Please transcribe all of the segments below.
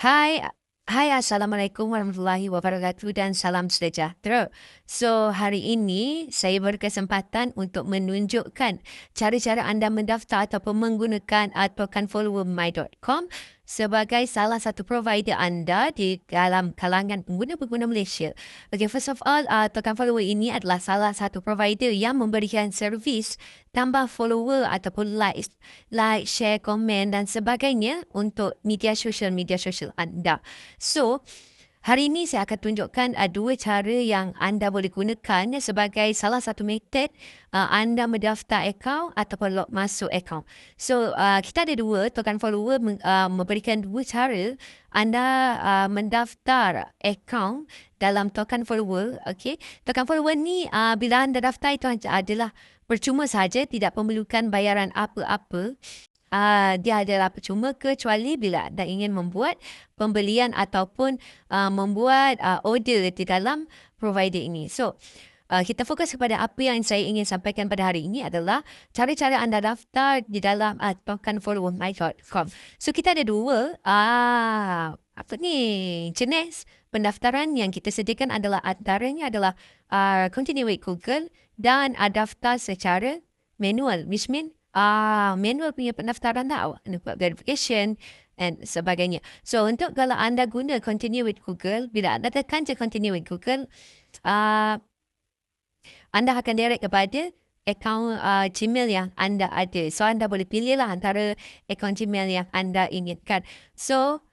Hai, hai, Assalamualaikum warahmatullahi wabarakatuh dan salam sejahtera. So, hari ini saya berkesempatan untuk menunjukkan cara-cara anda mendaftar ataupun menggunakan token follower my.com sebagai salah satu provider anda di dalam kalangan pengguna-pengguna Malaysia. Okay, first of all, token follower ini adalah salah satu provider yang memberikan servis tambah follower ataupun like, share, komen dan sebagainya untuk media sosial anda. So, hari ini saya akan tunjukkan dua cara yang anda boleh gunakan sebagai salah satu metod anda mendaftar akaun ataupun log masuk akaun. So, kita ada dua, token follower memberikan dua cara anda mendaftar akaun dalam token follower. Okay? Token follower ni bila anda daftar itu adalah percuma saja, tidak memerlukan bayaran apa-apa. Dia adalah percuma kecuali bila anda ingin membuat pembelian ataupun membuat order di dalam provider ini. So, kita fokus kepada apa yang saya ingin sampaikan pada hari ini adalah cara-cara anda daftar di dalam token follower my.com. So, kita ada dua jenis pendaftaran yang kita sediakan adalah antaranya adalah continue with Google dan daftar secara manual, which mean manual punya pendaftaran awak kena buat verification and sebagainya. So, untuk kalau anda guna continue with Google, bila anda tekan je continue with Google, anda akan direct kepada akaun Gmail yang anda ada. So, anda boleh pilihlah antara akaun Gmail yang anda inginkan. So,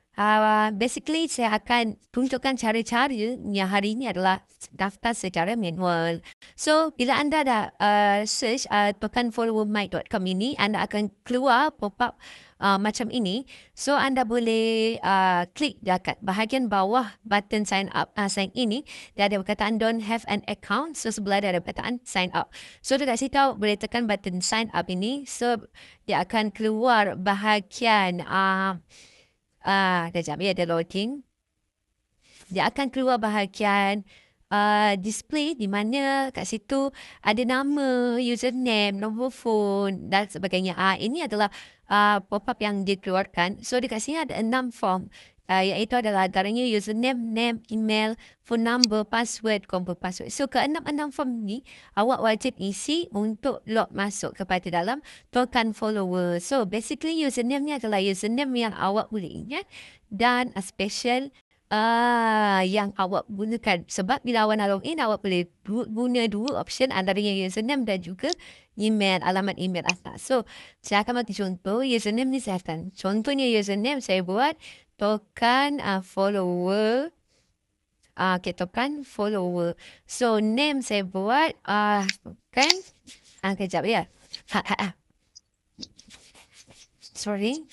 basically saya akan tunjukkan cara-cara yang hari ini adalah daftar secara manual. So, bila anda dah search tokenfollowermy.com ini, anda akan keluar pop-up macam ini. So, anda boleh klik dekat bahagian bawah button sign ini. Dia ada perkataan don't have an account. So, sebelah dia ada perkataan sign up. So, dekat situ boleh tekan button sign up ini. So, dia akan keluar bahagian sekejap ya, dia loading. Dia akan keluar bahagian display di mana kat situ ada nama, username, nombor phone dan sebagainya. Ini adalah pop-up yang dikeluarkan. So, dekat sini ada 6 form. Iaitu adalah antaranya username, name, email, phone number, password, combo password. So, ke-6 form ni awak wajib isi untuk log masuk kepada dalam token follower. So, basically username ni adalah username yang awak boleh ingat dan special yang awak gunakan. Sebab bila awak nak login, awak boleh guna dua option antaranya username dan juga email, alamat email atas. So, saya akan bagi contoh. Username ni saya akan, contohnya username saya buat token follower. Okay, token follower. So, name saya buat token. Kejap ya. Sorry.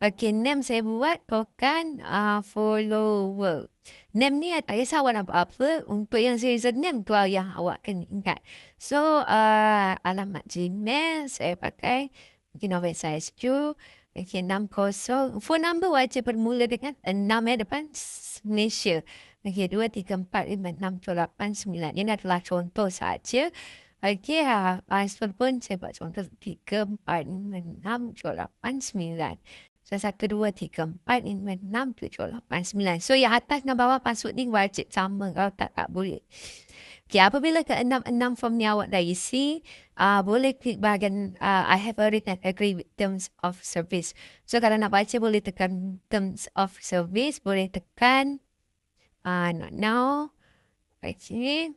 Okay, name saya buat token follower. Name ni tak kisah awak nak buat apa. Untuk yang username tu yang awak kena ingat. So, alamat Gmail saya pakai. Mungkin nombor saya sejuk. Okay, 60. Phone number wajib bermula dengan 6 depan Malaysia. Okay, 2, 3, 4, 5, 6, 7, 8, 9. Ini adalah contoh saja. Okay, password pun saya buat contoh 3, 4, 5, 6, 7, 8, 9. So, 1, 2, 3, 4, 5, 6, 7, 8, 9. So, yang atas dan bawah password ni wajib sama. Kalau tak boleh. Okay, apabila ke-6 form ni awak dah isi, boleh klik bahagian I have already agree with terms of service. So, kalau nak baca boleh tekan terms of service, boleh tekan not now. Okay.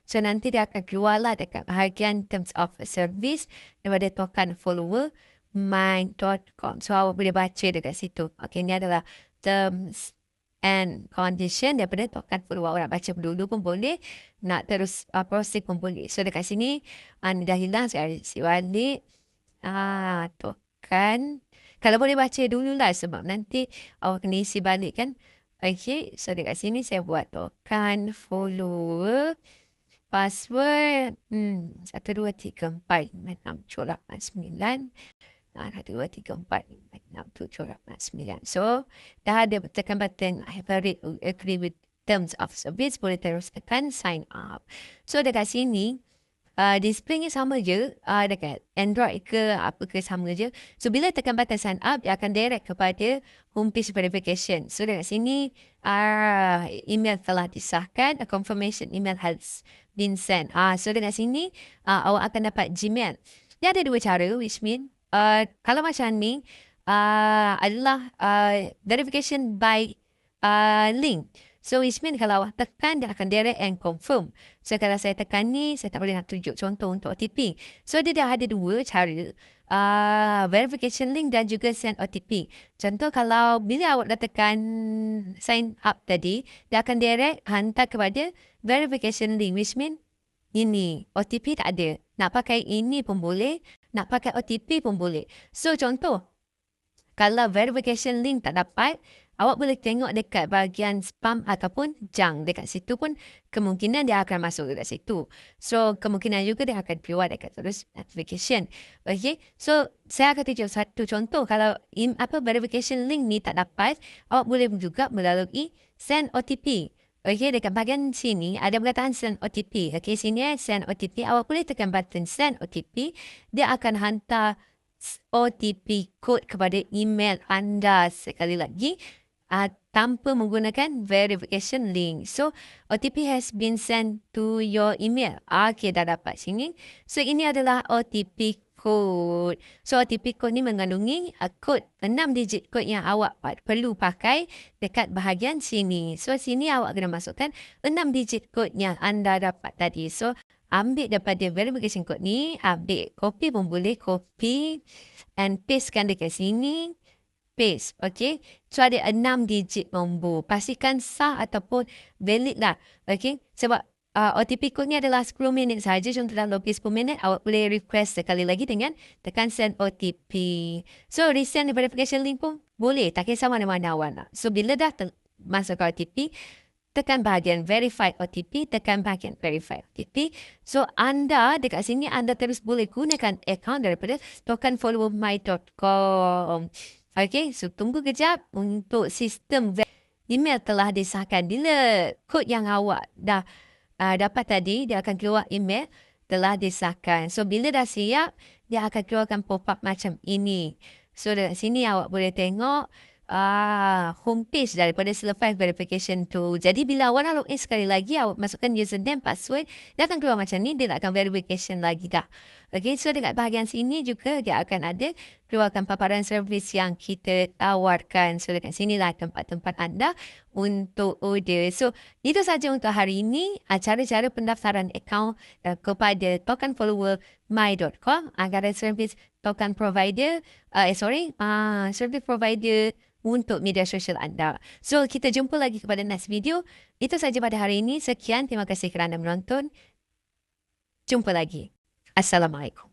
So, nanti dia akan keluarlah dekat bahagian terms of service daripada token follower my.com. So, awak boleh baca dekat situ. Okay, ni adalah terms and condition daripada token follower. Awak nak baca dulu pun boleh. Nak terus proses pun boleh. So, dekat sini ni dah hilang. Saya isi balik. Token. Kalau boleh baca dululah sebab nanti awak kena isi balik kan. Okay. So, dekat sini saya buat token follower. Password. 1, 2, 3, 4, 5, 6, 7, 8, 9. 1, 2, 3, 4, 5, 6, 7, 8, 9. So, dah ada tekan button I have already agree with terms of service. Boleh terus tekan sign up. So, dekat sini displaynya sama je dekat Android ke apa ke sama je. So bila tekan button sign up, dia akan direct kepada homepage verification. So dekat sini email telah disahkan, a confirmation email has been sent. So dekat sini awak akan dapat Gmail. Dia ada dua cara, which mean kalau macam ni adalah verification by link. So which mean kalau awak tekan, dia akan direct and confirm. So kalau saya tekan ni, saya tak boleh nak tunjuk contoh untuk OTP. So dia dah ada dua cara, verification link dan juga send OTP. Contoh kalau bila awak dah tekan sign up tadi, dia akan direct hantar kepada verification link, which mean ini OTP tak ada. Nak pakai ini pun boleh, nak pakai OTP pun boleh. So contoh, kalau verification link tak dapat, awak boleh tengok dekat bahagian spam ataupun junk. Dekat situ pun kemungkinan dia akan masuk dekat situ. So kemungkinan juga dia akan keluar dekat terus notification. Okay. So saya akan tunjuk satu contoh. Kalau verification link ni tak dapat, awak boleh juga melalui send OTP. Okay, dekat bahagian sini ada perkataan send OTP. Okay, sini send OTP. Awak boleh tekan button send OTP. Dia akan hantar OTP code kepada email anda sekali lagi tanpa menggunakan verification link. So, OTP has been sent to your email. Okay, dah dapat sini. So, ini adalah OTP code. So, OTP code ni mengandungi kod 6 digit kod yang awak perlu pakai dekat bahagian sini. So, sini awak kena masukkan 6 digit kod yang anda dapat tadi. So, ambil daripada verification code ni, ambil copy pun boleh, copy and pastekan dekat sini. Paste, okay. So, ada 6 digit nombor. Pastikan sah ataupun valid lah, okay. Sebab OTP code ni adalah 10 minit saja. Contoh dalam lebih 10 minit, awak boleh request sekali lagi dengan tekan send OTP. So, resend verification link pun boleh. Tak kisah mana-mana awak nak. So, bila dah masuk ke OTP, tekan bahagian verify OTP, tekan bahagian verify OTP. So, anda dekat sini, anda terus boleh gunakan account daripada tokenfollowermy.com. Okay, so tunggu kejap untuk sistem email telah disahkan. Bila kod yang awak dah dapat tadi, dia akan keluar email telah disahkan. So, bila dah siap, dia akan keluarkan pop-up macam ini. So, dekat sini awak boleh tengok homepage daripada selepas verification tu. Jadi bila awak nak login sekali lagi, awak masukkan username, password, dia akan keluar macam ni, dia tak akan verification lagi dah. Okay, so dekat bahagian sini juga dia akan ada keluarkan paparan servis yang kita tawarkan. So dekat sinilah tempat-tempat anda untuk order. So itu saja untuk hari ini, cara-cara pendaftaran akaun kepada tokenfollowermy.com antara servis token provider, servis provider untuk media sosial anda. So, kita jumpa lagi kepada next video. Itu saja pada hari ini. Sekian, terima kasih kerana menonton. Jumpa lagi. Assalamualaikum.